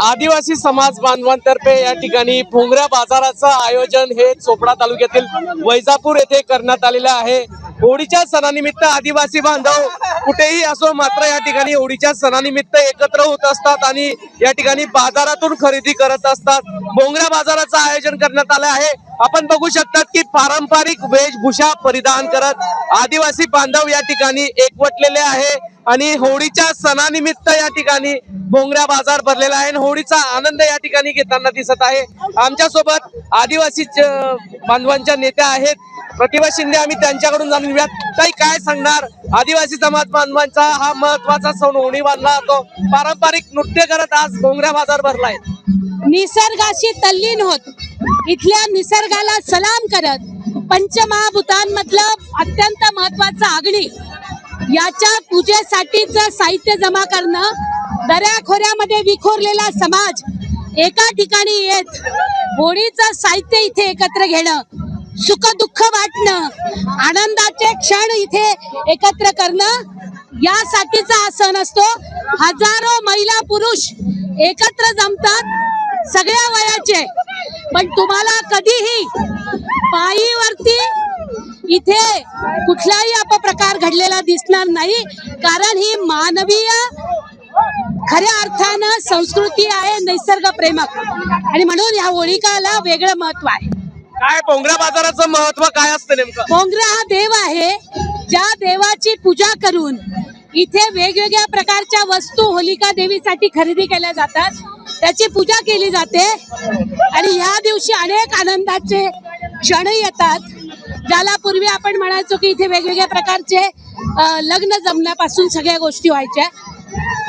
आदिवासी समाज बांधवांतर्फे या ठिकाणी भोंगऱ्या बाजाराचं आयोजन हे चोपडा तालुक्यातील वैजापूर येथे करण्यात आलेलं आहे। होळीच्या सणानिमित्त आदिवासी बांधव कुठेही असो मात्र या ठिकाणी होळीच्या सणानिमित्त एकत्र होत असतात आणि या ठिकाणी बाजारातून खरेदी करत असतात। भोंगऱ्या बाजाराचं आयोजन करण्यात आलं आहे। आपण बघू शकतात की पारंपरिक वेशभूषा परिधान करत आदिवासी बांधव या ठिकाणी एकवटलेले आहे आणि होळीच्या सणानिमित्त या ठिकाणी भोंगऱ्या बाजार भरलेला आहे। होळीचा आनंद या ठिकाणी घेताना दिसत आहे। आमच्या सोबत आदिवासी बांधवांच्या नेत्या आहेत प्रतिभा शिंदे, आम्ही त्यांच्याकडून जाणून घेऊयात ताई काय सांगणार। आदिवासी समाज बांधवांचा हा महत्वाचा सण होळी मानला जातो। पारंपरिक नृत्य करत आज भोंगऱ्या बाजार भरलाय। निसर्गाशी तल्लीन होत इथल्या निसर्गाला सलाम करत पंचमहाभूतांमधलं अत्यंत महत्वाचं अग्नी याच्या पूजेसाठीच साहित्य जमा करणं, दऱ्याखोऱ्यामध्ये विखुरलेला समाज एका ठिकाणी येत होळीचं साहित्य इथे एकत्र घेणं, सुख दुःख वाटणं, आनंदाचे क्षण इथे एकत्र करणं यासाठीचा हा सण असतो। हजारो महिला पुरुष एकत्र जमतात सगळ्या वयाचे, पण तुम्हाला कधीही पायीवरती इथे कुठलाही अपप्रकार घडलेला दिसणार नाही, कारण ही मानवीय खऱ्या अर्थानं संस्कृती आहे, निसर्ग प्रेमक, आणि म्हणून या होळीकाला वेगळं महत्व आहे। काय भोंगऱ्या बाजाराचं महत्व काय असतं नेमकं? भोंगरा हा देव आहे, ज्या देवाची पूजा करून इथे वेगवेगळ्या प्रकारच्या वस्तू होलिका देवीसाठी खरेदी केल्या जातात, त्याची पूजा केली जाते आणि या दिवशी अनेक आनंदाचे क्षण येतात। ज्याला पूर्वी आपण म्हणायचो की इथे वेगवेगळ्या प्रकारचे लग्न जमण्यापासून सगळ्या गोष्टी व्हायच्या,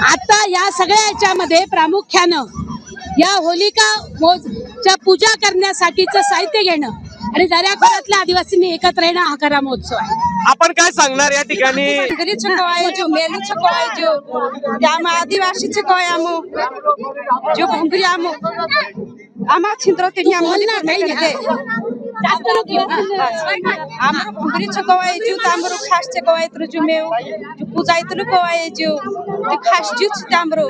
आता या सगळ्या याच्यामध्ये प्रामुख्यानं या होलिका पूजा करण्यासाठीचं साहित्य घेणं आणि दऱ्याखोऱ्यातल्या आदिवासींनी एकत्र येणं हा खरा महोत्सव आहे। आपण काय सांगणार या ठिकाणी? आदिवासी जो भोंगरी आमा छिंद्रो आमर भोंगरी चकवाय जो तामरो खास चकवाय तुरजु मेव जो पूजा इतलु कवाय जो ते खास जुच तामरो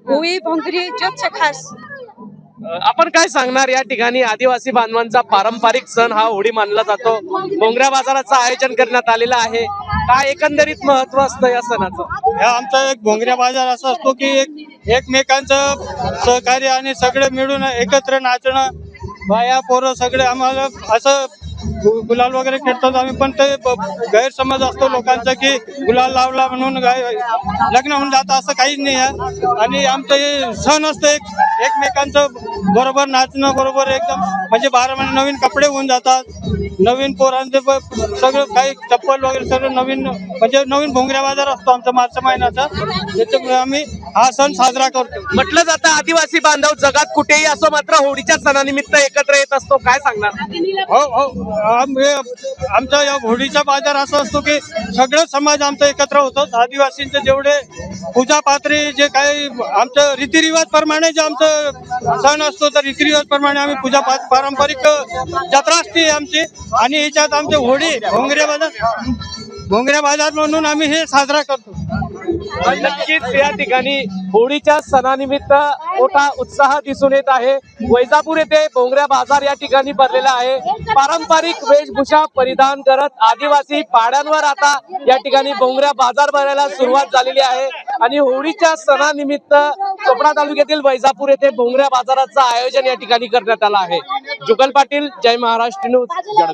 होई भोंगरी जोच खास। आपण काय सांगणार या ठिकाणी आदिवासी बांधवांचा पारंपरिक सण हा होळी मानला जातो। भोंगऱ्या बाजाराचं आयोजन करण्यात आलेलं आहे। काय एकंदरीत महत्व असतं या सणाचं? हा आमचा एक भोंगऱ्या बाजार असा असतो की एकमेकांचं सहकार्य आणि सगळे मिळून एकत्र नाचणं, बाया पोरं सगळे आम्हाला असं गुलाल वगैरे खेळतात आम्ही, पण ते गैरसमज असतो लोकांचा की गुलाल लावला म्हणून लग्न होऊन जातं, असं काहीच नाही आहे। आणि आमचं हे सण असतं एकमेकांचं बरोबर नाचणं, बरोबर एकदम म्हणजे 12 महिने नवीन कपडे होऊन जातात, नवीन पोरांचे सगळं काही चप्पल वगैरे सगळं नवीन, म्हणजे नवीन भोंगऱ्या बाजार असतो आमचा मार्च महिन्याचा, त्याच्यामुळे आम्ही हा सण साजरा करतो। म्हटलं जातं आदिवासी बांधव जगात कुठेही असो मात्र होळीच्या सणानिमित्त एकत्र येत असतो, काय सांगणार? हो आमचा या होळीचा बाजार असा असतो की सगळे समाज आमचा एकत्र होतो। आदिवासींचे जेवढे पूजा पात्री जे काही आमचं रीतिरिवाज प्रमाणे जे आमचं सण असतो, तर रीतिरिवाज प्रमाणे आम्ही पूजा पारंपरिक जत्रा असते आमची, आणि याच्यात आमचे होळी भोंगऱ्या बाजार म्हणून आम्ही हे साजरा करतो। नक्कीच या ठिकाणी होळीच्या सणानिमित्त मोठा उत्साह दिसून येत आहे। वैजापूर येथे भोंगऱ्या बाजार या ठिकाणी भरलेला आहे। पारंपरिक वेशभूषा परिधान करत आदिवासी पाड्यांवर आता या ठिकाणी भोंगऱ्या बाजार भरायला सुरुवात झालेली आहे आणि होळीच्या सणानिमित्त चोपडा तालुक्यातील वैजापूर येथे भोंगऱ्या बाजाराचं आयोजन या ठिकाणी करण्यात आलं आहे। जुगल पाटील, जय महाराष्ट्र न्यूज, जळगाव।